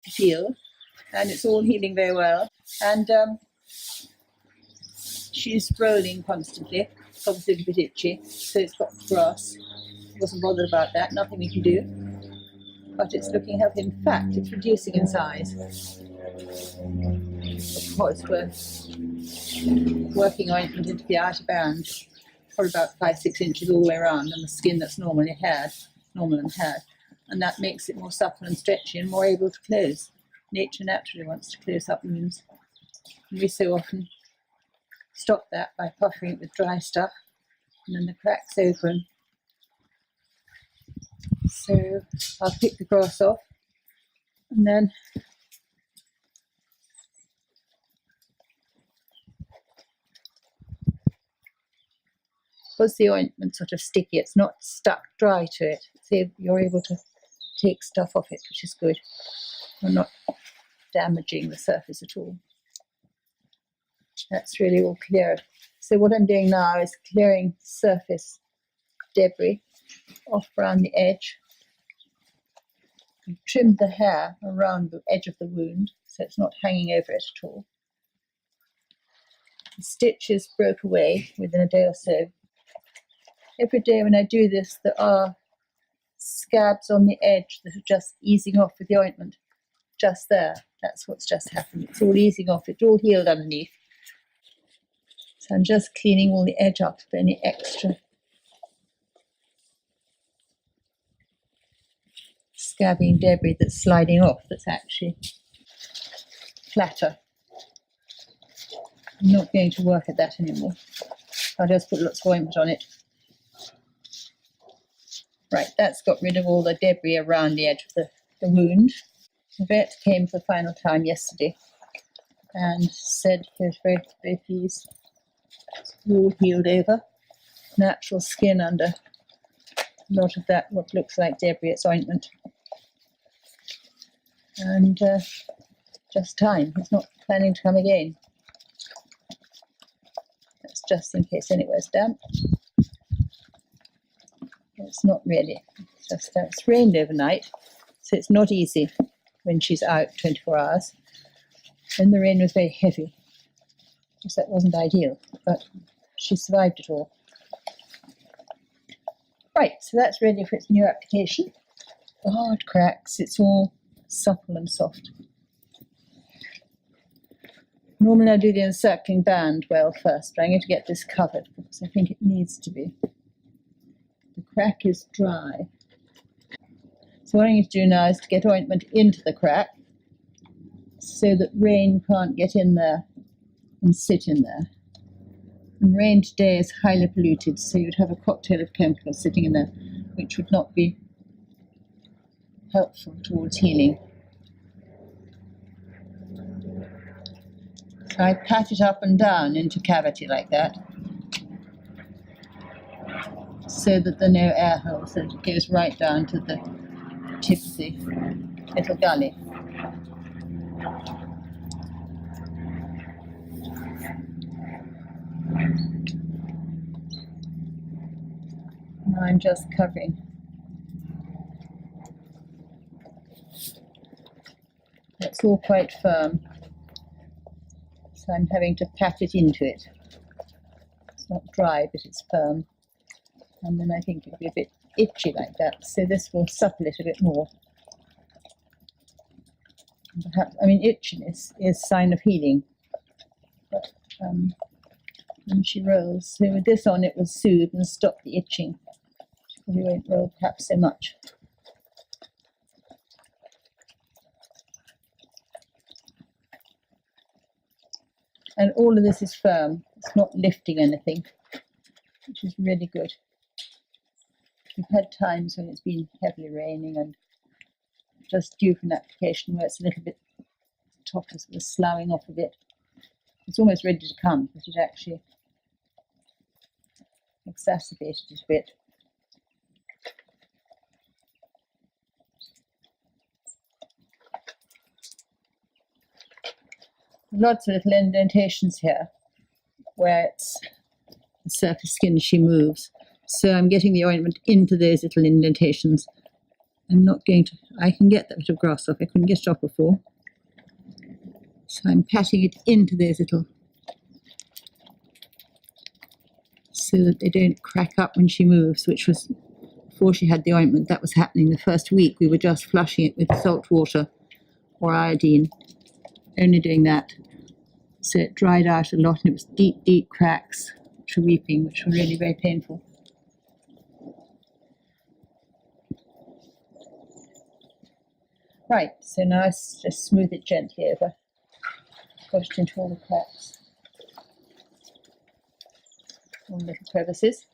heal, and it's all healing very well. And she's rolling constantly, obviously a bit itchy, so it's got grass. Wasn't bothered about that, nothing we can do. But it's looking healthy. In fact, it's reducing in size. Of course, we're working ointment into the outer band for about 5-6 inches all the way around, and the skin that's normal and haired, and that makes it more supple and stretchy and more able to close. Nature naturally wants to close up wounds. And we so often stop that by puffering it with dry stuff, and then the cracks open. So I'll pick the grass off, and then because the ointment's sort of sticky, it's not stuck dry to it, so you're able to take stuff off it, which is good. We're not damaging the surface at all. That's really all cleared. So what I'm doing now is clearing surface debris off around the edge. I've trimmed the hair around the edge of the wound so it's not hanging over it at all. The stitches broke away within a day or so. Every day when I do this, there are scabs on the edge that are just easing off with the ointment. Just there. That's what's just happened. It's all easing off. It's all healed underneath. So I'm just cleaning all the edge up for any extra scabbing debris that's sliding off that's actually flatter. I'm not going to work at that anymore. I'll just put lots of ointment on it. Right, that's got rid of all the debris around the edge of the wound. The vet came for the final time yesterday and said he was very, very pleased. It's all healed over. Natural skin under a lot of that, what looks like debris, it's ointment. And just time. He's not planning to come again. That's just in case anywhere's damp. It's not really. It's just it's rained overnight, so it's not easy when she's out 24 hours. And the rain was very heavy, because that wasn't ideal, but she survived it all. Right, so that's ready for its new application. The hard cracks, it's all supple and soft. Normally I do the encircling band well first, but I'm going to get this covered because I think it needs to be. The crack is dry. So what I need to do now is to get ointment into the crack so that rain can't get in there and sit in there. And rain today is highly polluted, so you'd have a cocktail of chemicals sitting in there, which would not be helpful towards healing. So I pat it up and down into cavity like that, so that there are no air holes, so it goes right down to the tip of the little gully. Now I'm just covering. It's all quite firm, so I'm having to pat it into it. It's not dry, but it's firm. And then I think it'll be a bit itchy like that, so this will supple it a bit more. And perhaps, I mean, itchiness is a sign of healing. But when she rolls, so with this on, it will soothe and stop the itching. She probably won't roll perhaps so much. And all of this is firm. It's not lifting anything, which is really good. We've had times when it's been heavily raining and just due for an application where it's a little bit, the top is sloughing off a bit. It's almost ready to come, but it actually exacerbated it a bit. Lots of little indentations here where it's the surface skin she moves. So I'm getting the ointment into those little indentations I'm not going to, I can get that bit of grass off. I couldn't get it off before. So I'm patting it into those little, so that they don't crack up when she moves, which was, before she had the ointment, that was happening. The first week we were just flushing it with salt water or iodine, only doing that. So it dried out a lot, and it was deep, deep cracks, which were weeping, which were really very painful. Right, so now I just smooth it gently over, push it into all the cracks, all the little crevices.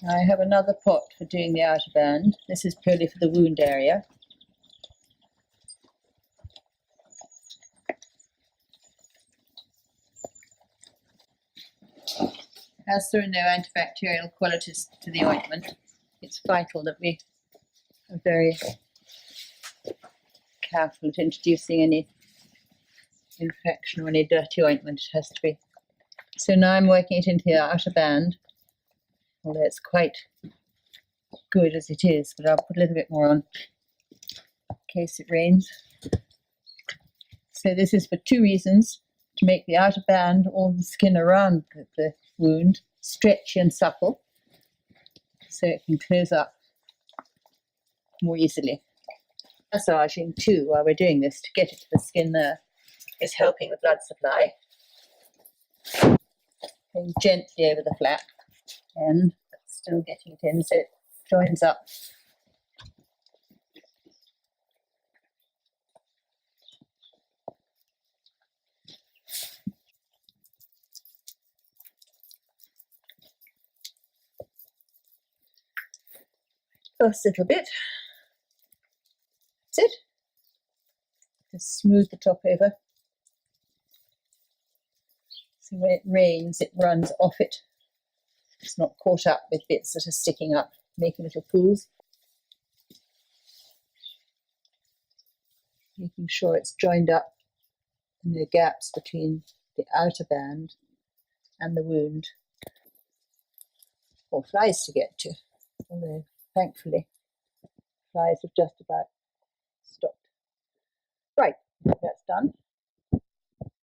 I have another pot for doing the outer band. This is purely for the wound area. As there are no antibacterial qualities to the ointment, it's vital that we are very careful at introducing any infection or any dirty ointment. It has to be. So now I'm working it into the outer band, although it's quite good as it is, but I'll put a little bit more on in case it rains. So this is for two reasons: to make the outer band, all the skin around the wound, stretchy and supple, so it can close up more easily. Massaging too while we're doing this to get it to the skin there is helping the blood supply. Going gently over the flap end, but still getting it in so it joins up. First little bit. That's it. Just smooth the top over. So when it rains, it runs off it. It's not caught up with bits that are sticking up, making little pools. Making sure it's joined up in the gaps between the outer band and the wound. Or flies to get to, although thankfully flies have just about stopped. Right, that's done.